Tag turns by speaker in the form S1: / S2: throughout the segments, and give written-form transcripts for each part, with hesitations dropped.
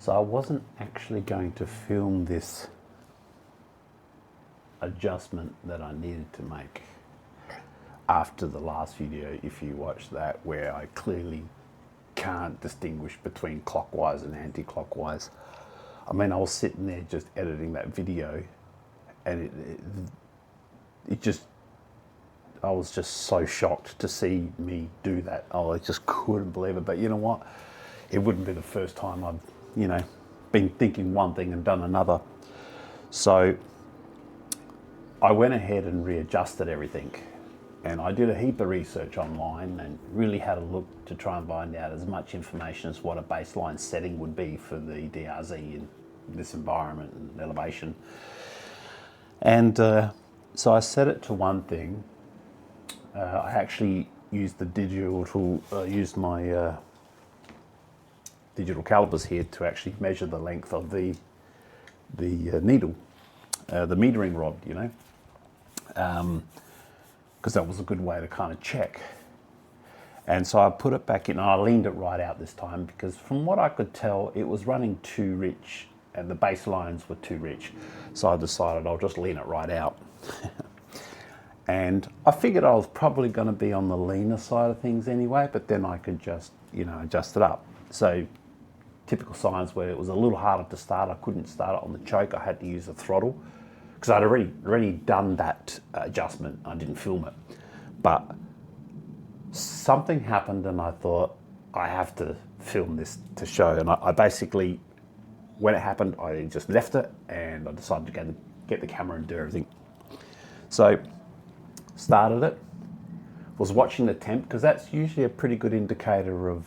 S1: So I wasn't actually going to film this adjustment that I needed to make after the last video, if you watch that, where I clearly can't distinguish between clockwise and anti-clockwise. I mean, I was sitting there just editing that video, and it just, I was just so shocked to see me do that. Oh, I just couldn't believe it. But you know what? It wouldn't be the first time I've, you know, been thinking one thing and done another. So I went ahead and readjusted everything. And I did a heap of research online and really had a look to try and find out as much information as what a baseline setting would be for the DRZ in this environment and elevation. And so I set it to one thing. I actually used the digital, used my digital calipers here to actually measure the length of the needle, the metering rod, you know. Because that was a good way to kind of check. And so I put it back in, and I leaned it right out this time, because from what I could tell, it was running too rich and the baselines were too rich. So I decided I'll just lean it right out. And I figured I was probably going to be on the leaner side of things anyway, but then I could just, you know, adjust it up. So typical signs where it was a little harder to start. I couldn't start it on the choke. I had to use the throttle, because I'd already done that adjustment. I didn't film it, but something happened and I thought, I have to film this to show. And I basically, when it happened, I just left it and I decided to go get the camera and do everything. So started it, was watching the temp, because that's usually a pretty good indicator of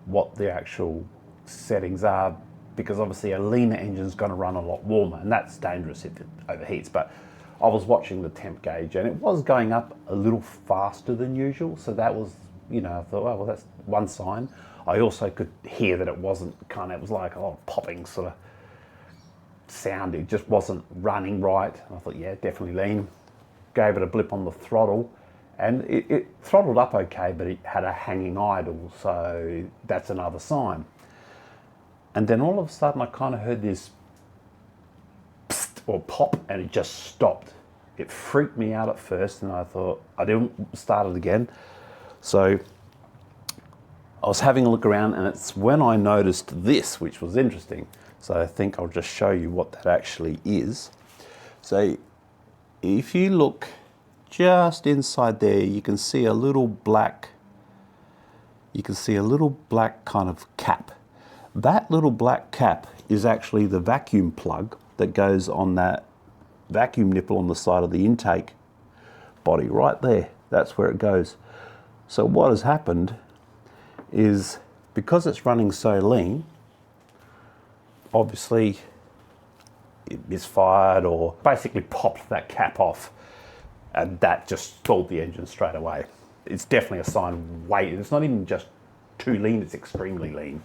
S1: what the actual settings are, because obviously a leaner engine is going to run a lot warmer, and that's dangerous if it overheats. But I was watching the temp gauge and it was going up a little faster than usual, so that was, you know, I thought, oh, well, that's one sign. I also could hear that it wasn't it was like a popping sort of sound. It just wasn't running right. I thought, yeah, definitely lean. Gave it a blip on the throttle, and it throttled up okay, but it had a hanging idle, so that's another sign. And then all of a sudden I kind of heard this psst or pop, and it just stopped. It freaked me out at first, and I thought, I didn't start it again. So I was having a look around, and it's when I noticed this, which was interesting. So I think I'll just show you what that actually is. So if you look just inside there, you can see a little black, kind of cap. That little black cap is actually the vacuum plug that goes on that vacuum nipple on the side of the intake body right there. That's where it goes. So what has happened is, because it's running so lean, obviously it misfired or basically popped that cap off, and that just stalled the engine straight away. It's definitely a sign, wait, it's not even just too lean, it's extremely lean.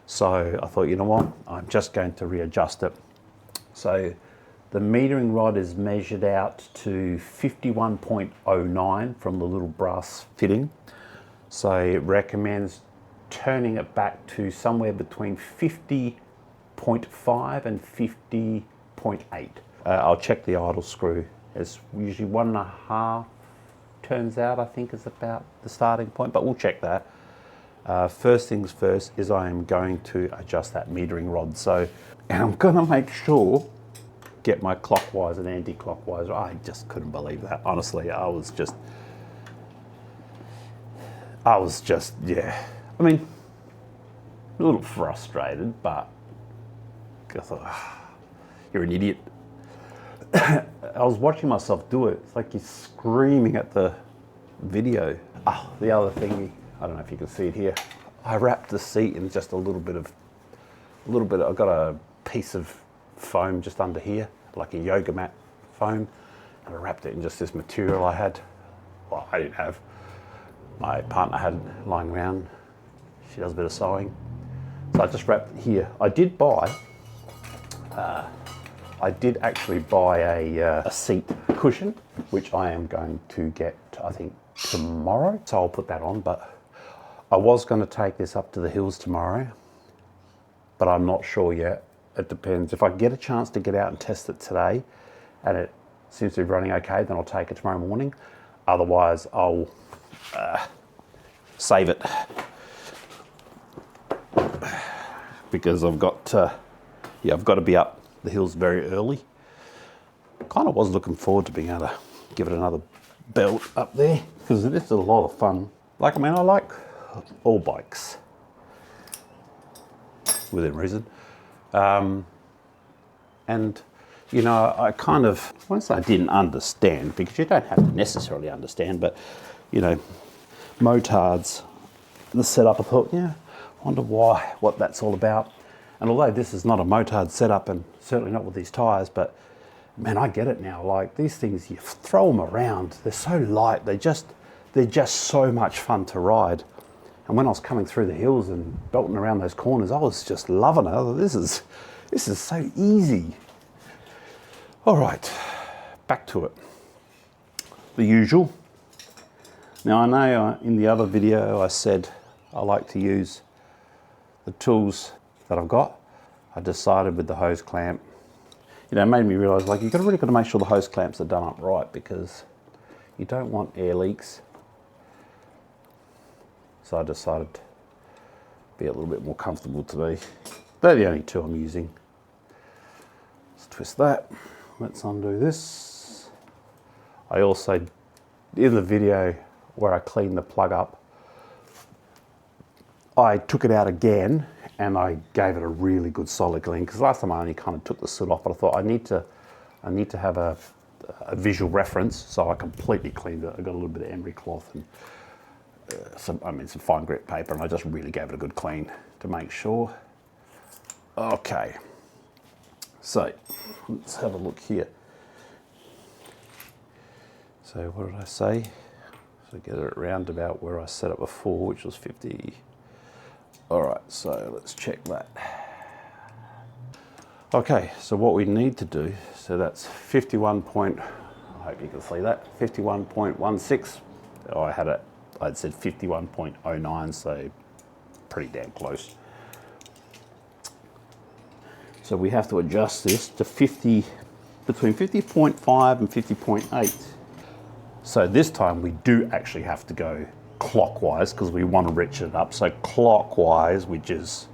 S1: So I thought, you know what, I'm just going to readjust it. So the metering rod is measured out to 51.09 from the little brass fitting. So it recommends turning it back to somewhere between 50.5 and 50.8. I'll check the idle screw. It's usually 1.5 turns out, I think, is about the starting point, but we'll check that. First things first is I am going to adjust that metering rod. So, and I'm gonna make sure, get my clockwise and anti-clockwise. I just couldn't believe that. Honestly, I was just, yeah. I mean, a little frustrated, but I thought, you're an idiot. I was watching myself do it. It's like you're screaming at the video. Oh, the other thing, I don't know if you can see it here. I wrapped the seat in just a little bit. I got a piece of foam just under here, like a yoga mat foam, and I wrapped it in just this material I had. Well, I didn't have. My partner had lying around. She does a bit of sewing, so I just wrapped it here. I did actually buy a seat cushion, which I am going to get, I think, tomorrow. So I'll put that on, but I was going to take this up to the hills tomorrow but I'm not sure yet. It depends. If I get a chance to get out and test it today and it seems to be running okay, then I'll take it tomorrow morning. Otherwise, I'll save it because I've got to be up the hills very early. Kind of was looking forward to being able to give it another belt up there because it is a lot of fun. Like, I mean, I like all bikes within reason. And, you know, I kind of, once I didn't understand, because you don't have to necessarily understand, but, you know, motards, the setup, I thought, yeah, I wonder what that's all about. And although this is not a motard setup and certainly not with these tyres, but man, I get it now. Like, these things, you throw them around, they're so light, they're just so much fun to ride. And when I was coming through the hills and belting around those corners, I was just loving it. I thought, this is so easy. All right, back to it. The usual. Now, I know in the other video I said I like to use the tools that I've got. I decided with the hose clamp, you know, it made me realise, like, you've really got to make sure the hose clamps are done up right because you don't want air leaks. So I decided to be a little bit more comfortable today. They're the only two I'm using. Let's twist that. Let's undo this. I also, in the video where I cleaned the plug up, I took it out again and I gave it a really good solid clean because last time I only kind of took the soot off, but I thought I need to have a visual reference, so I completely cleaned it. I got a little bit of emery cloth and some fine grit paper, and I just really gave it a good clean to make sure. Okay, so let's have a look here. So what did I say? So get it around about where I set it before, which was 50. All right, so let's check that. Okay, so what we need to do, so that's 51 point, I hope you can see that, 51.16. Oh, I'd said 51.09, so pretty damn close. So we have to adjust this to between 50.5 and 50.8. So this time we do actually have to go clockwise because we want to reach it up. So clockwise, which is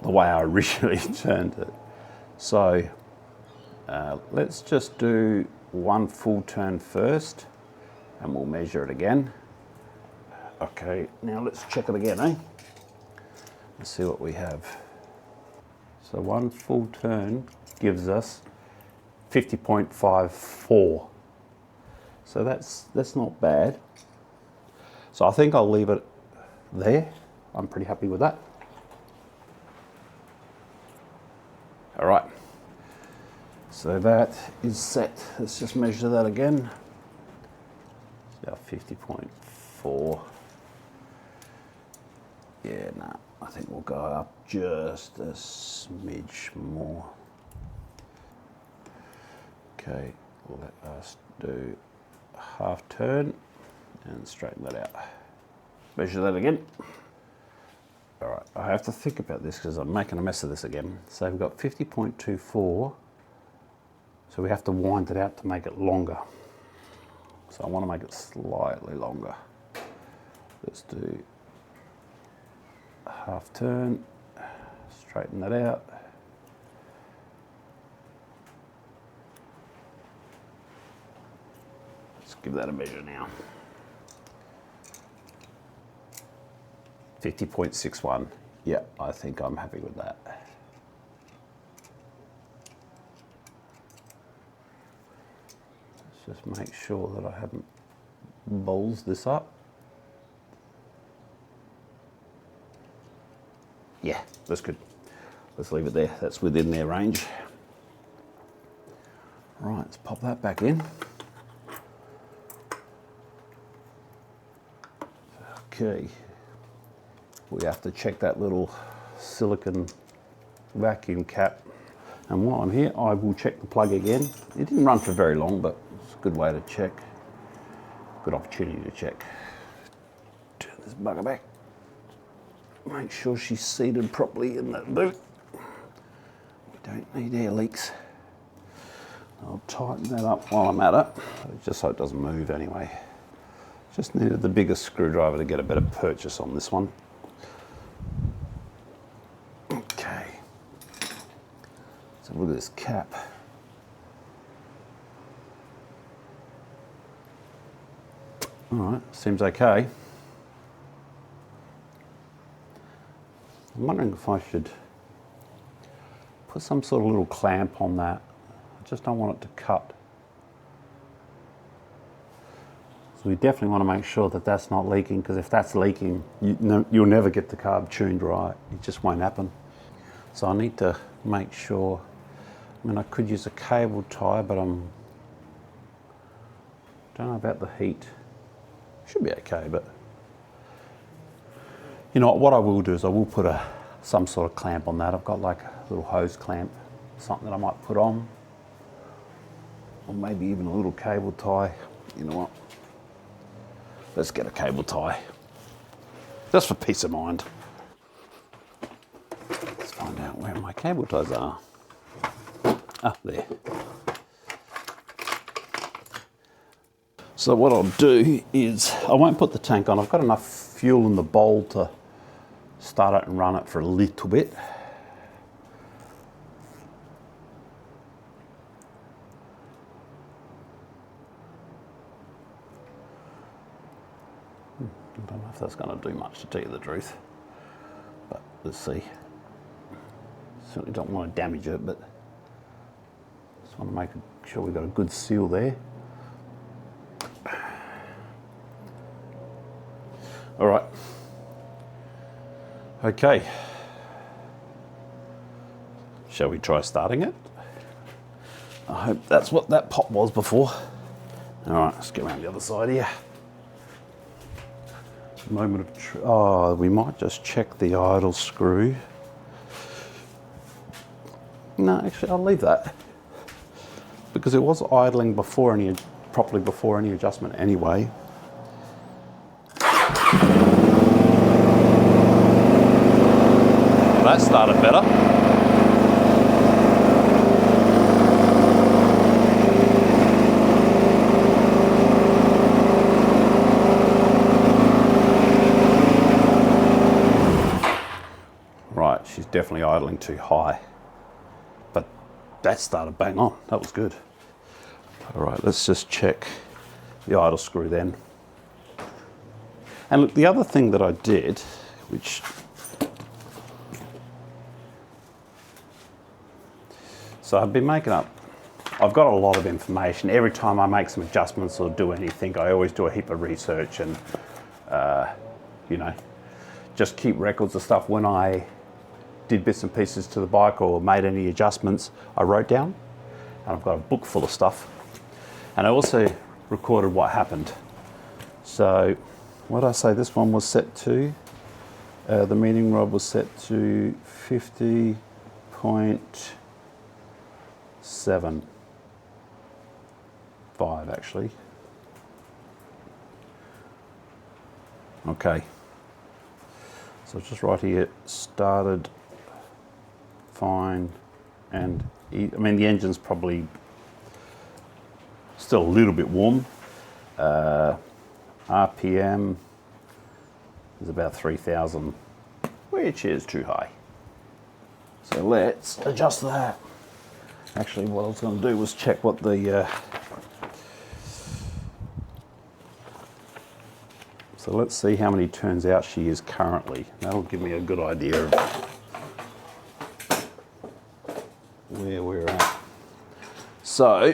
S1: the way I originally turned it. So let's just do one full turn first and we'll measure it again. Okay, now let's check it again, eh? Let's see what we have. So one full turn gives us 50.54. So that's not bad. So I think I'll leave it there. I'm pretty happy with that. All right, so that is set. Let's just measure that again. So 50.4. Yeah, nah, I think we'll go up just a smidge more. Okay, let us do a half turn and straighten that out. Measure that again. All right, I have to think about this because I'm making a mess of this again. So we've got 50.24, so we have to wind it out to make it longer. So I want to make it slightly longer. Let's do a half turn, straighten that out. Let's give that a measure now. 50.61. Yeah, I think I'm happy with that. Let's just make sure that I haven't bowls this up. Yeah, that's good. Let's leave it there. That's within their range. Right, let's pop that back in. Okay. We have to check that little silicone vacuum cap. And while I'm here, I will check the plug again. It didn't run for very long, but it's a good way to check. Good opportunity to check. Turn this bugger back. make sure she's seated properly in that boot. We don't need air leaks. I'll tighten that up while I'm at it, just so it doesn't move anyway. Just needed the biggest screwdriver to get a better purchase on this one. Okay. So look at this cap. All right, seems okay. I'm wondering if I should put some sort of little clamp on that. I just don't want it to cut. So we definitely want to make sure that that's not leaking, because if that's leaking, you'll never get the carb tuned right. It just won't happen. So I need to make sure. I mean, I could use a cable tie, but don't know about the heat. Should be okay, but you know what I will do is I will put some sort of clamp on that. I've got like a little hose clamp, something that I might put on, or maybe even a little cable tie. You know what? Let's get a cable tie, just for peace of mind. Let's find out where my cable ties are. Ah, there. So what I'll do is, I won't put the tank on. I've got enough fuel in the bowl to start it and run it for a little bit. I don't know if that's going to do much, to tell you the truth, but let's see. Certainly don't want to damage it, but just want to make sure we've got a good seal there. All right. Okay. Shall we try starting it? I hope that's what that pop was before. All right, let's get around the other side here. Moment of we might just check the idle screw. No, actually, I'll leave that, because it was idling properly before any adjustment anyway. That started better. Right, she's definitely idling too high, but that started bang on. That was good. All right, let's just check the idle screw then. And look, the other thing that I did, which so I've been making up, I've got a lot of information. Every time I make some adjustments or do anything, I always do a heap of research and, you know, just keep records of stuff. When I did bits and pieces to the bike or made any adjustments, I wrote down, and I've got a book full of stuff. And I also recorded what happened. So what did I say this one was set to? The meeting rod was set to 50.75 actually. Okay. So just right here, started fine, and I mean the engine's probably still a little bit warm. RPM is about 3,000, which is too high. So let's adjust that. Actually, what I was going to do was check what the so let's see how many turns out she is currently. That'll give me a good idea of where we're at. So,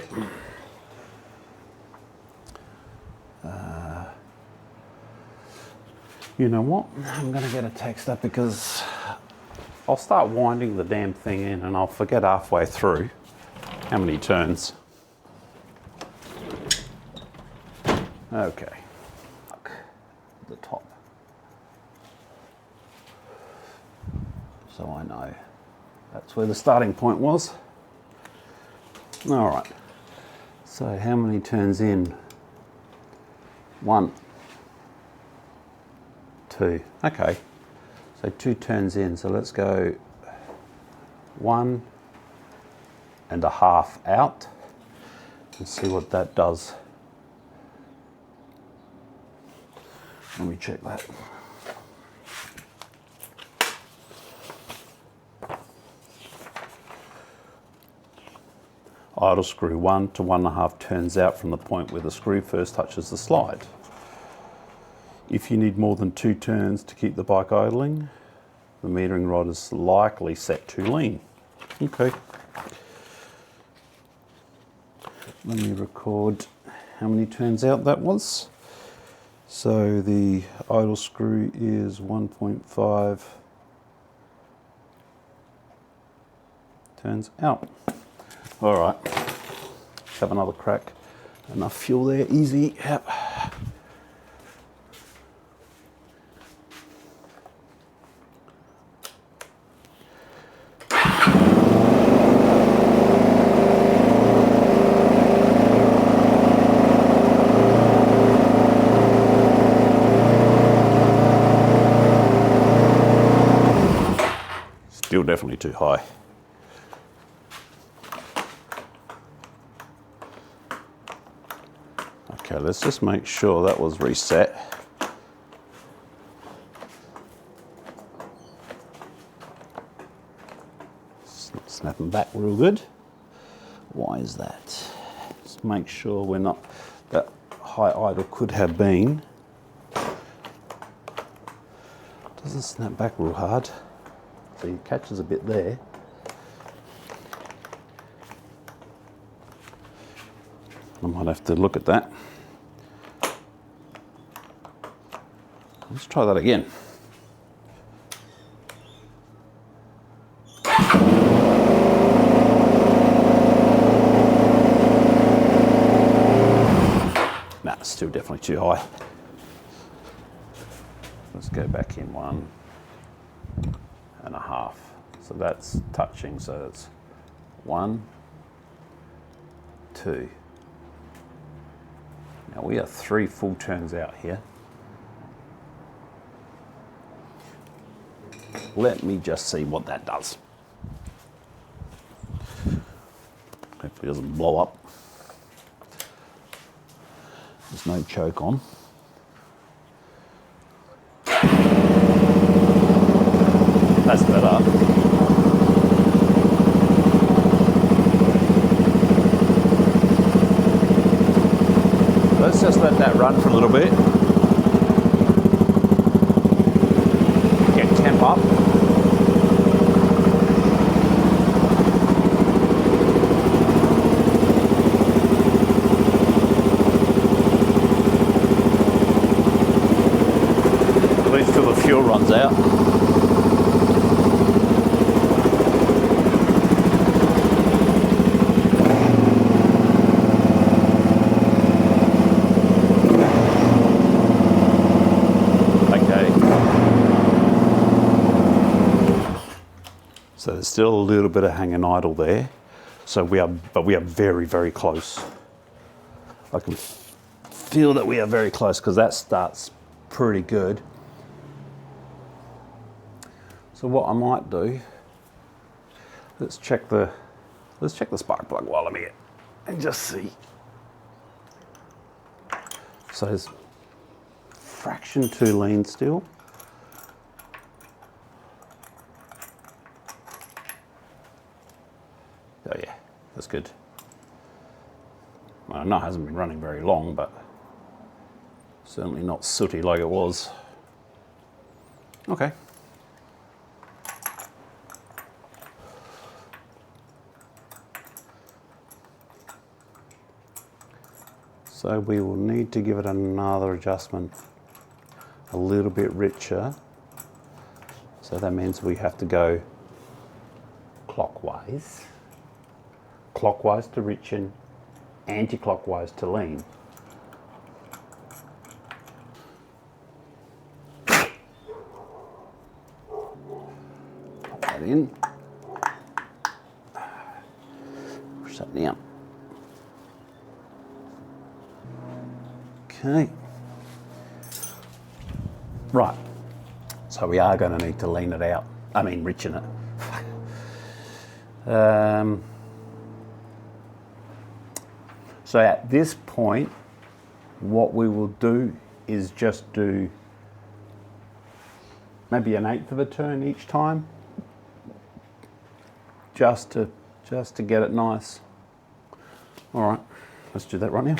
S1: you know what? I'm going to get a text up, because I'll start winding the damn thing in and I'll forget halfway through how many turns. Okay. The top, so I know that's where the starting point was. All right, so how many turns in? 1, 2. Okay, So 2 turns in, so let's go 1.5 out and see what that does. Let me check that. Idle screw 1 to 1.5 turns out from the point where the screw first touches the slide. If you need more than 2 turns to keep the bike idling, the metering rod is likely set too lean. Okay. Let me record how many turns out that was. So the idle screw is 1.5 turns out. All right, let's have another crack. Enough fuel there, easy. Yep. Still definitely too high. Okay, let's just make sure that was reset. Snapping back real good. Why is that? Just make sure we're not, that high idle could have been. Doesn't snap back real hard. So it catches a bit there. I might have to look at that. Let's try that again. Nah, it's still definitely too high. Let's go back in 1.5. So that's touching, so it's 1, 2. Now we are 3 full turns out here. Let me just see what that does. Hopefully it doesn't blow up. There's no choke on. That's better. Let's just let that run for a little bit. Get temp up. At least till the fuel runs out. So there's still a little bit of hanging idle there. So we are very, very close. I can feel that we are very close because that starts pretty good. So what I might do, let's check the spark plug while I'm here and just see. So it's fraction too lean still. Oh yeah, that's good. Well, I know it hasn't been running very long, but certainly not sooty like it was. Okay. So we will need to give it another adjustment, a little bit richer. So that means we have to go clockwise. Clockwise to richen, anti-clockwise to lean. Pop that in. Push that down. Okay. Right. So we are going to need to lean it out. I mean, richen it. So at this point, what we will do is just do maybe 1/8 of a turn each time, just to get it nice. All right, let's do that right now.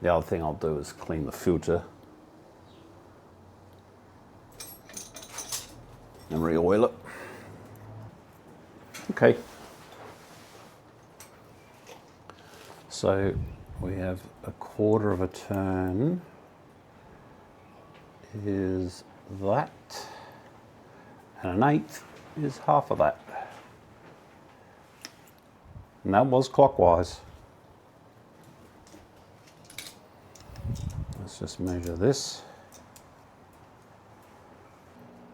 S1: The other thing I'll do is clean the filter and re-oil it. Okay. So we have 1/4 of a turn is that, and 1/8 is half of that. And that was clockwise. Let's just measure this.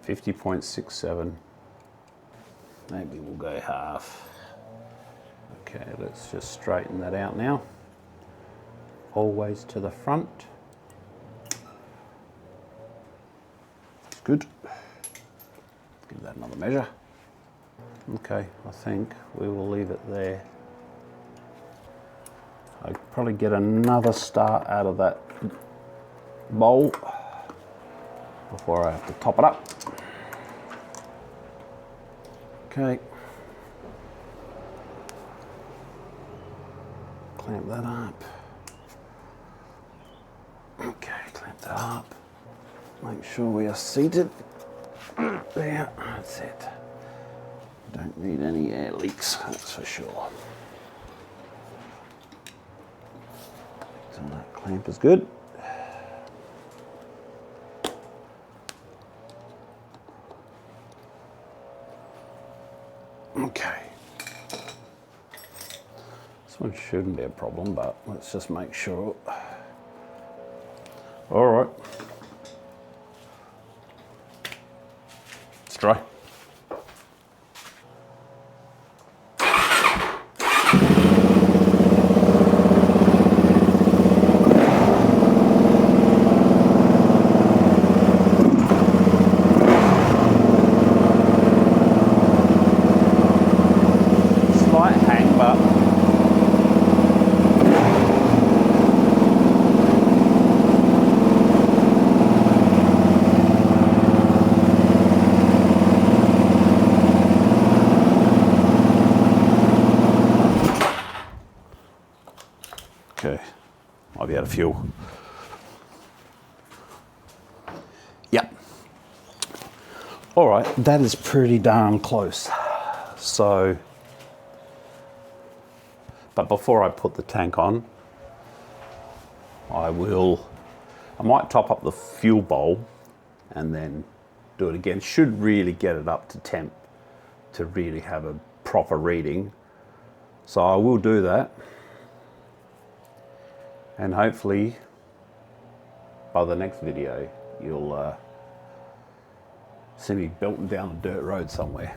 S1: 50.67. Maybe we'll go half. Okay, let's just straighten that out now. Always to the front. It's good. Give that another measure. Okay, I think we will leave it there. I'll probably get another start out of that bowl before I have to top it up. Okay. Clamp that up. Okay, clamp that up. Make sure we are seated. There, that's it. Don't need any air leaks, that's for sure. So that clamp is good. Okay. This one shouldn't be a problem, but let's just make sure. All right. Let's try. Slight hang, but okay, I'll be out of fuel. Yep. All right, that is pretty darn close. So, but before I put the tank on, I might top up the fuel bowl and then do it again. Should really get it up to temp to really have a proper reading. So I will do that. And hopefully by the next video, you'll see me belting down a dirt road somewhere.